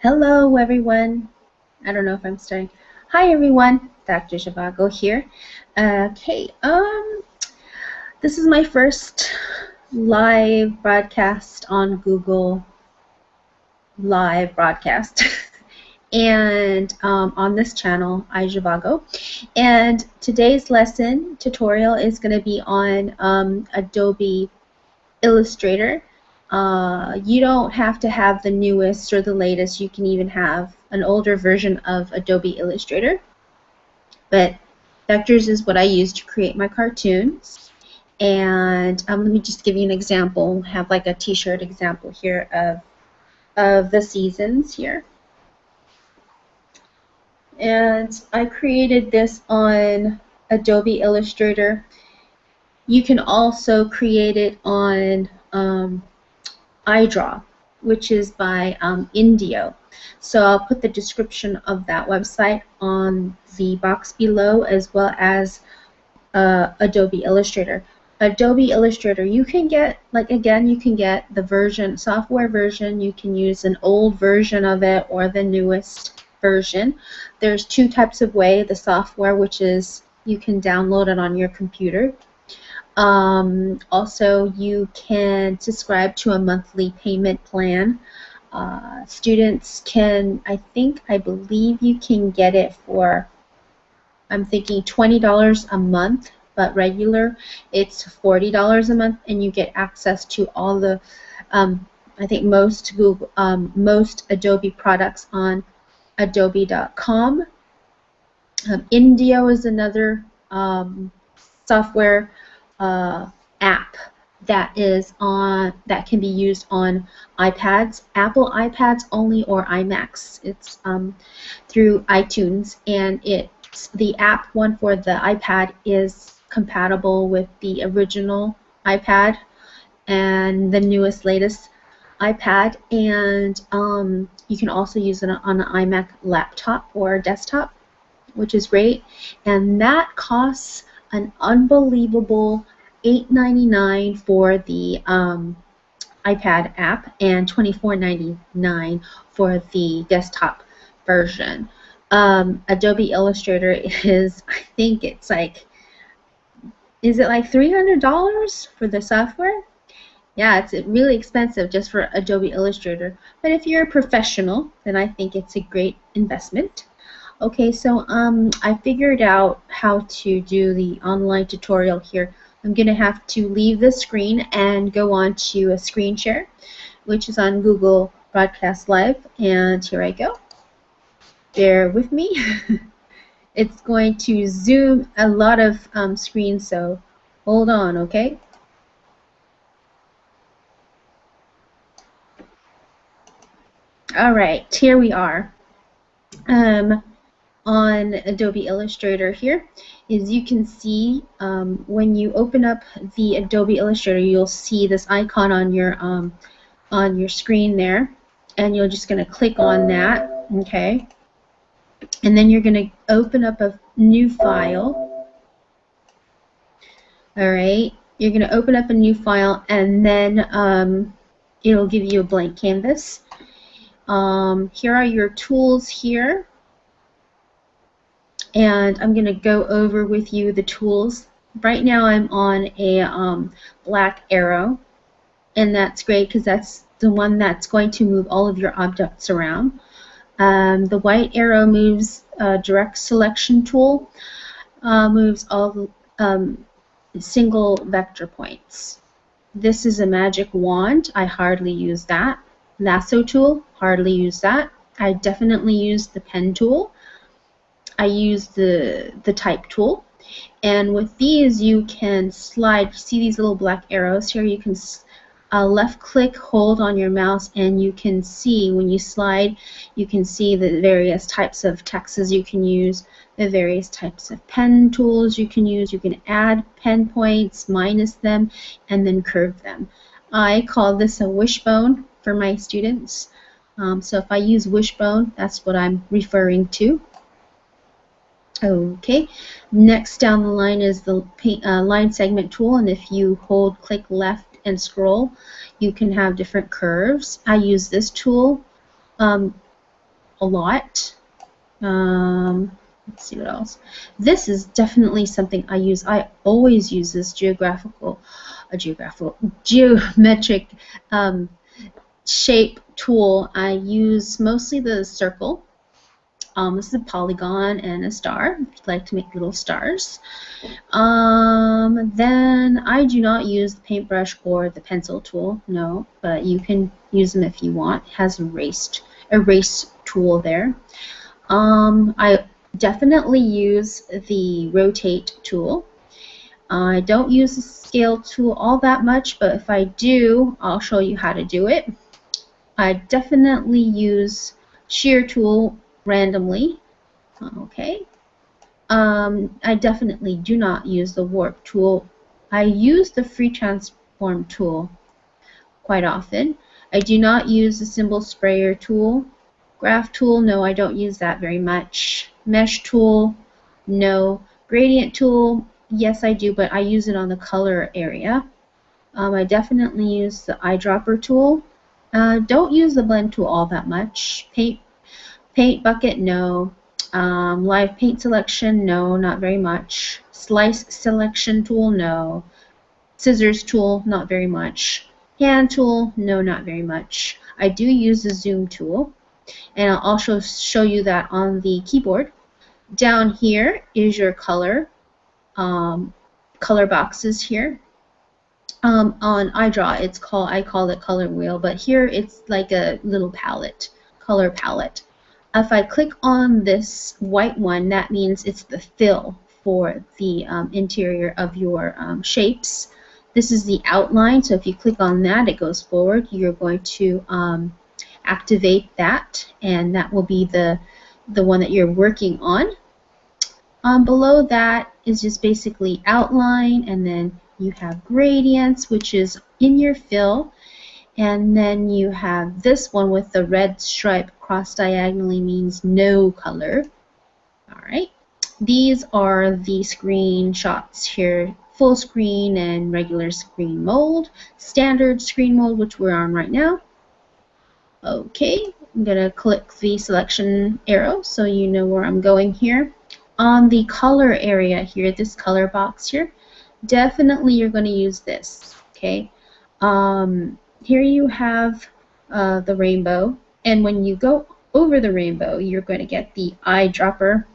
Hello, everyone. I don't know if I'm starting. Hi, everyone. Dr. Zhivago here. Okay. This is my first live broadcast on Google Live broadcast, and on this channel, Zhivago. And today's lesson tutorial is going to be on Adobe Illustrator. You don't have to have the newest or the latest. You can even have an older version of Adobe Illustrator. But vectors is what I use to create my cartoons. And let me just give you an example. I have like a t-shirt example here of the seasons here. And I created this on Adobe Illustrator. You can also create it on iDraw, which is by Indio. So I'll put the description of that website on the box below, as well as Adobe Illustrator. Adobe Illustrator, you can get, you can get the software version. You can use an old version of it or the newest version. There's two types of way. The software, which is you can download it on your computer. Also, you can subscribe to a monthly payment plan. Students can, I believe you can get it for, I'm thinking $20 a month, but regular, it's $40 a month, and you get access to all the, I think most Adobe products on adobe.com. Indio is another software app that can be used on iPads, Apple iPads only, or iMacs. It's through iTunes, and the app one for the iPad is compatible with the original iPad and the latest iPad, and you can also use it on an iMac laptop or desktop, which is great, and that costs an unbelievable $8.99 for the iPad app and $24.99 for the desktop version. Adobe Illustrator is, I think it's like, is it like $300 for the software? Yeah, it's really expensive just for Adobe Illustrator. But if you're a professional, then I think it's a great investment. Okay, so I figured out how to do the online tutorial here. I'm going to have to leave the screen and go on to a screen share, which is on Google Broadcast Live, and here I go. Bear with me. It's going to zoom a lot of screens, so hold on, okay? All right, here we are. On Adobe Illustrator here, is you can see when you open up the Adobe Illustrator, you'll see this icon on your screen there, and you're just going to click on that, okay? And then you're going to open up a new file. All right, you're going to open up a new file, and then it'll give you a blank canvas. Here are your tools here. And I'm going to go over with you the tools. Right now I'm on a black arrow, and that's great because that's the one that's going to move all of your objects around. The white arrow moves direct selection tool, moves all single vector points. This is a magic wand. I hardly use that. Lasso tool, hardly use that. I definitely use the pen tool. I use the type tool, and with these you can slide. See these little black arrows here? You can left click, hold on your mouse, and you can see when you slide, you can see the various types of texts you can use, the various types of pen tools you can use. You can add pen points, minus them, and then curve them. I call this a wishbone for my students. So if I use wishbone, that's what I'm referring to. Okay, next down the line is the line segment tool, and if you click left and scroll, you can have different curves. I use this tool a lot. Let's see what else. This is definitely something I use. I always use this geometric shape tool. I use mostly the circle. This is a polygon and a star. If you'd like to make little stars. Then I do not use the paintbrush or the pencil tool, no, but you can use them if you want. It has erase tool there. I definitely use the rotate tool. I don't use the scale tool all that much, but if I do, I'll show you how to do it. I definitely use shear tool randomly. Okay. I definitely do not use the warp tool. I use the free transform tool quite often. I do not use the symbol sprayer tool. Graph tool, no, I don't use that very much. Mesh tool, no. Gradient tool, yes I do, but I use it on the color area. I definitely use the eyedropper tool. Don't use the blend tool all that much. Paint bucket, no. Live paint selection, no, not very much. Slice selection tool, no. Scissors tool, not very much. Hand tool, no, not very much. I do use the zoom tool, and I'll also show you that on the keyboard. Down here is your color boxes here. On iDraw, I call it color wheel, but here it's like a little palette, color palette. If I click on this white one, that means it's the fill for the interior of your shapes. This is the outline, so if you click on that, it goes forward. You're going to activate that, and that will be the one that you're working on. Below that is just basically outline, and then you have gradients, which is in your fill. And then you have this one with the red stripe cross diagonally means no color. Alright. These are the screenshots here. Full screen and regular screen mode. Standard screen mode, which we're on right now. Okay. I'm going to click the selection arrow so you know where I'm going here. On the color area here, this color box here, definitely you're going to use this. Okay. Here you have the rainbow, and when you go over the rainbow, you're going to get the eyedropper,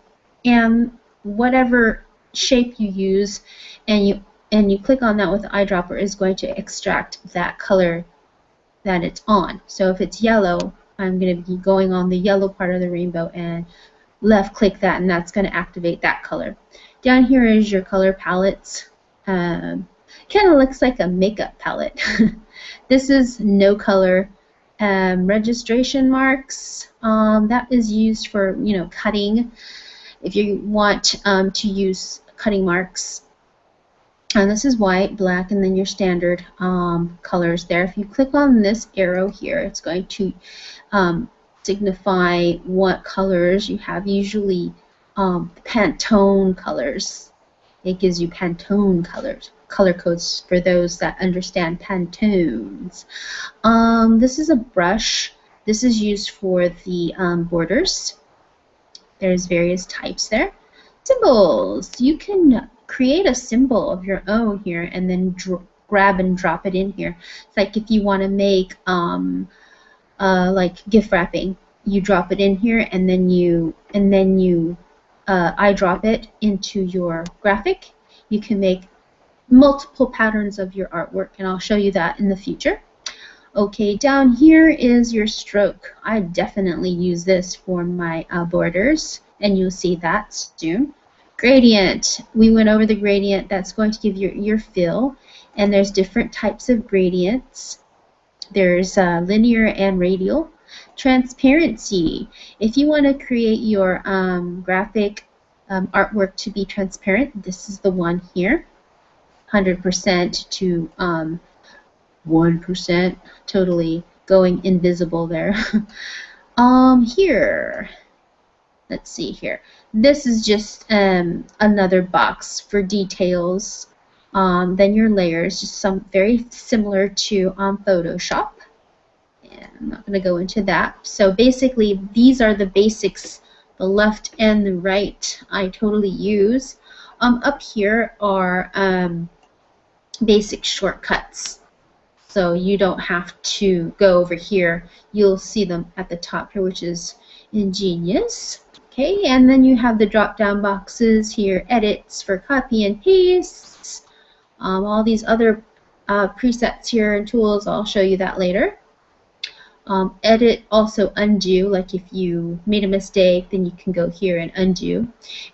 and whatever shape you use, and you click on that with the eyedropper is going to extract that color that it's on. So if it's yellow, I'm going to be going on the yellow part of the rainbow and left click that, and that's going to activate that color. Down here is your color palettes. Kind of looks like a makeup palette. This is no color. Registration marks, that is used for cutting. If you want to use cutting marks, and this is white, black, and then your standard colors there. If you click on this arrow here, it's going to signify what colors you have. Usually Pantone colors. It gives you Pantone color codes for those that understand Pantones. This is a brush. This is used for the borders. There's various types there. Symbols. You can create a symbol of your own here and then grab and drop it in here. It's like if you want to make like gift wrapping, you drop it in here and then you eyedrop it into your graphic. You can make multiple patterns of your artwork, and I'll show you that in the future. Okay, down here is your stroke. I definitely use this for my borders, and you'll see that soon. Gradient. We went over the gradient. That's going to give you your fill, and there's different types of gradients. There's linear and radial. Transparency. If you want to create your graphic artwork to be transparent, this is the one here. 100% to 1%, totally going invisible there. Here, let's see here. This is just another box for details. Then your layers, just some very similar to Photoshop. And I'm not going to go into that. So basically, these are the basics, the left and the right I totally use. Up here are basic shortcuts. So you don't have to go over here. You'll see them at the top here, which is ingenious. Okay, and then you have the drop-down boxes here, edits for copy and paste. All these other presets here and tools, I'll show you that later. Edit, also undo, like if you made a mistake, then you can go here and undo.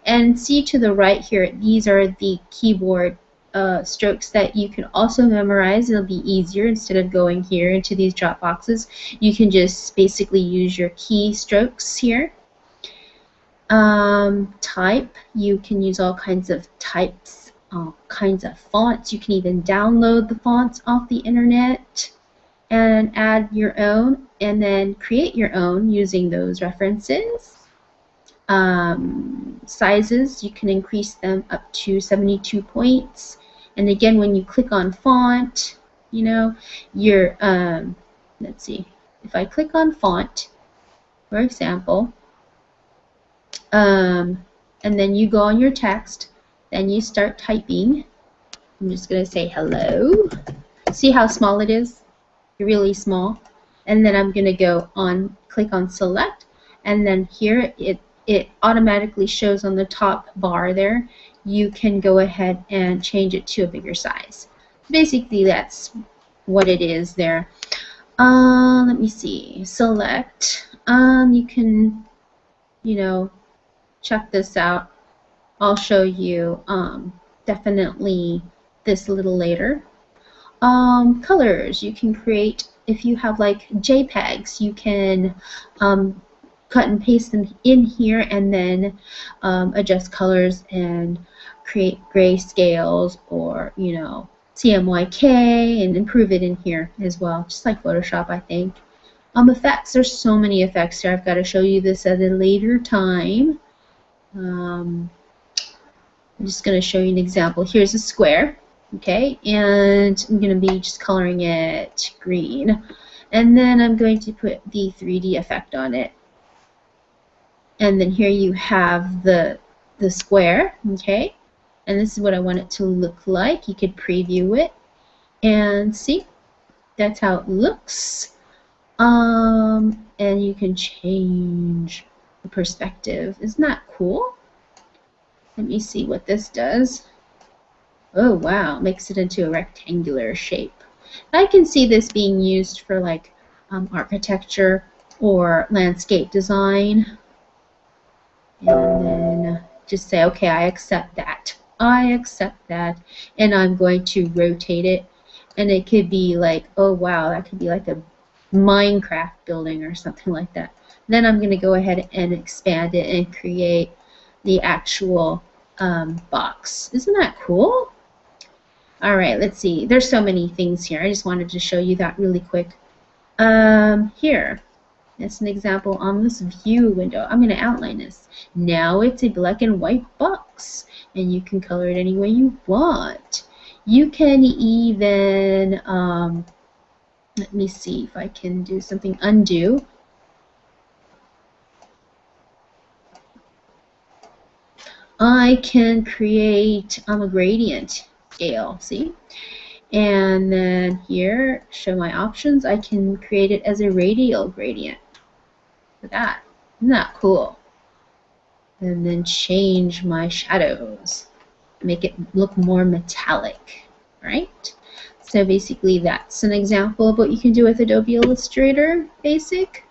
And see to the right here, these are the keyboard strokes that you can also memorize. It'll be easier instead of going here into these drop boxes. You can just basically use your key strokes here. Type, you can use all kinds of types, all kinds of fonts. You can even download the fonts off the internet and add your own, and then create your own using those references. Sizes, you can increase them up to 72 points. And again, when you click on font, you know, your let's see, if I click on font, for example, and then you go on your text, then you start typing. I'm just going to say hello. See how small it is? Really small. And then I'm going to go on, click on select, and then here it automatically shows on the top bar there. You can go ahead and change it to a bigger size. Basically, that's what it is there. Let me see. Select. You can, you know, check this out. I'll show you definitely this a little later. Colors, you can create, if you have like JPEGs, you can cut and paste them in here and then adjust colors and create grayscales or, you know, CMYK and improve it in here as well, just like Photoshop, I think. Effects, there's so many effects here. I've got to show you this at a later time. I'm just going to show you an example. Here's a square. Okay, and I'm going to be just coloring it green. And then I'm going to put the 3D effect on it. And then here you have the square, okay? And this is what I want it to look like. You could preview it and see. That's how it looks. And you can change the perspective. Isn't that cool? Let me see what this does. Oh wow, makes it into a rectangular shape. I can see this being used for like architecture or landscape design. And then just say, okay, I accept that. I accept that. And I'm going to rotate it. And it could be like, oh wow, that could be like a Minecraft building or something like that. Then I'm going to go ahead and expand it and create the actual box. Isn't that cool? Alright, let's see. There's so many things here. I just wanted to show you that really quick. Here, that's an example on this view window. I'm going to outline this. Now it's a black and white box, and you can color it any way you want. You can even, let me see if I can do something, undo. I can create a gradient scale, see? And then here, show my options. I can create it as a radial gradient. Look at that. Isn't that cool? And then change my shadows. Make it look more metallic, right? So basically that's an example of what you can do with Adobe Illustrator Basic.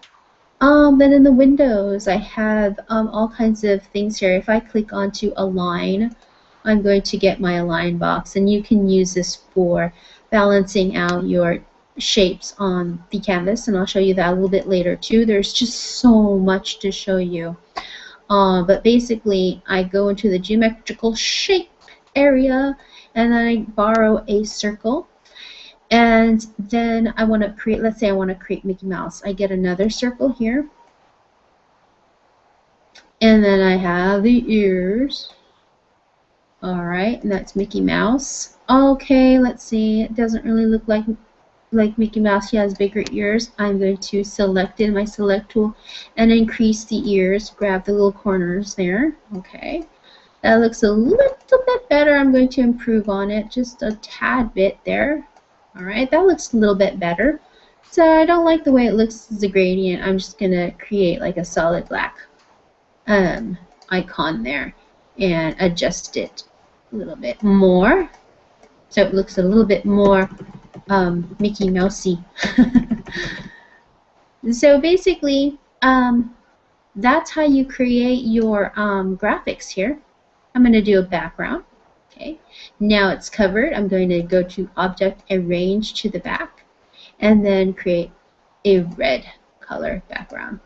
Then in the windows, I have all kinds of things here. If I click onto Align, I'm going to get my Align box, and you can use this for balancing out your shapes on the canvas, and I'll show you that a little bit later too. There's just so much to show you. But basically, I go into the geometrical shape area, and then I borrow a circle. And then I want to create, let's say I want to create Mickey Mouse. I get another circle here. And then I have the ears. Alright, and that's Mickey Mouse. Okay, let's see. It doesn't really look like like Mickey Mouse, he has bigger ears. I'm going to select in my select tool and increase the ears, grab the little corners there. Okay, that looks a little bit better. I'm going to improve on it just a tad bit there. Alright, that looks a little bit better. So I don't like the way it looks as a gradient. I'm just going to create like a solid black icon there and adjust it a little bit more so it looks a little bit more Mickey Mousey. So basically, that's how you create your graphics here. I'm going to do a background. Okay, now it's covered. I'm going to go to Object, Arrange to the back, and then create a red color background.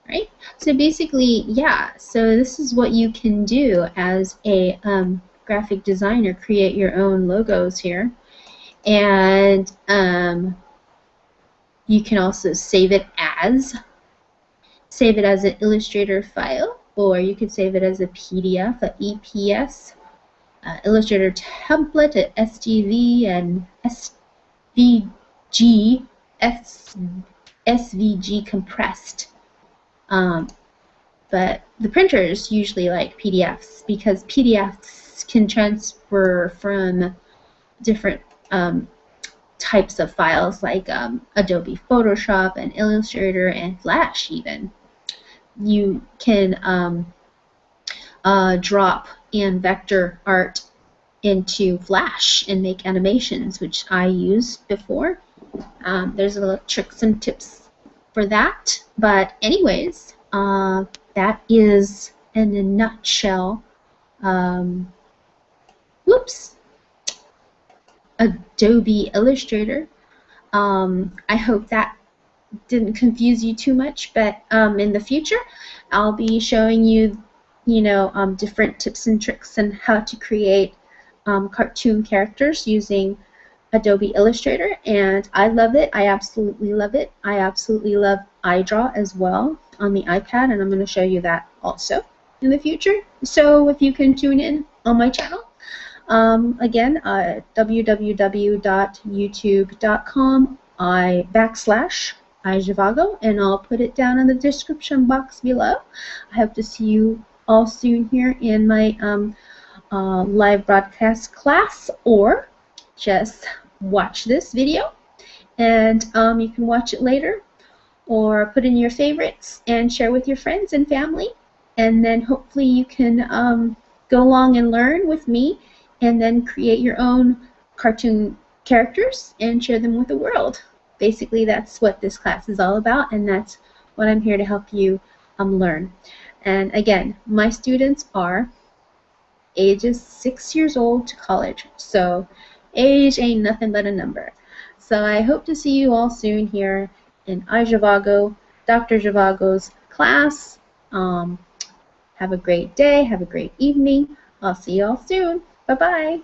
Right? So basically, yeah, so this is what you can do as a graphic designer, create your own logos here. And you can also save it as an Illustrator file, or you could save it as a PDF, a EPS, Illustrator template, a SGV, and SVG, SVG compressed. But the printers usually like PDFs because PDFs can transfer from different types of files like Adobe Photoshop and Illustrator and Flash even. You can drop and vector art into Flash and make animations, which I used before. There's a little tricks and tips for that. But anyways, that is in a nutshell. Adobe Illustrator. I hope that didn't confuse you too much, but in the future I'll be showing you, different tips and tricks on how to create cartoon characters using Adobe Illustrator, and I love it. I absolutely love it. I absolutely love iDraw as well on the iPad, and I'm going to show you that also in the future. So if you can tune in on my channel, again, www.youtube.com/iZhivago, and I'll put it down in the description box below. I hope to see you all soon here in my live broadcast class, or just watch this video and you can watch it later or put in your favorites and share with your friends and family, and then hopefully you can go along and learn with me and then create your own cartoon characters and share them with the world. Basically, that's what this class is all about, and that's what I'm here to help you learn. And again, my students are ages 6 years old to college, so age ain't nothing but a number. So I hope to see you all soon here in iZhivago, Dr. Zhivago's class. Have a great day, have a great evening. I'll see you all soon. Bye-bye.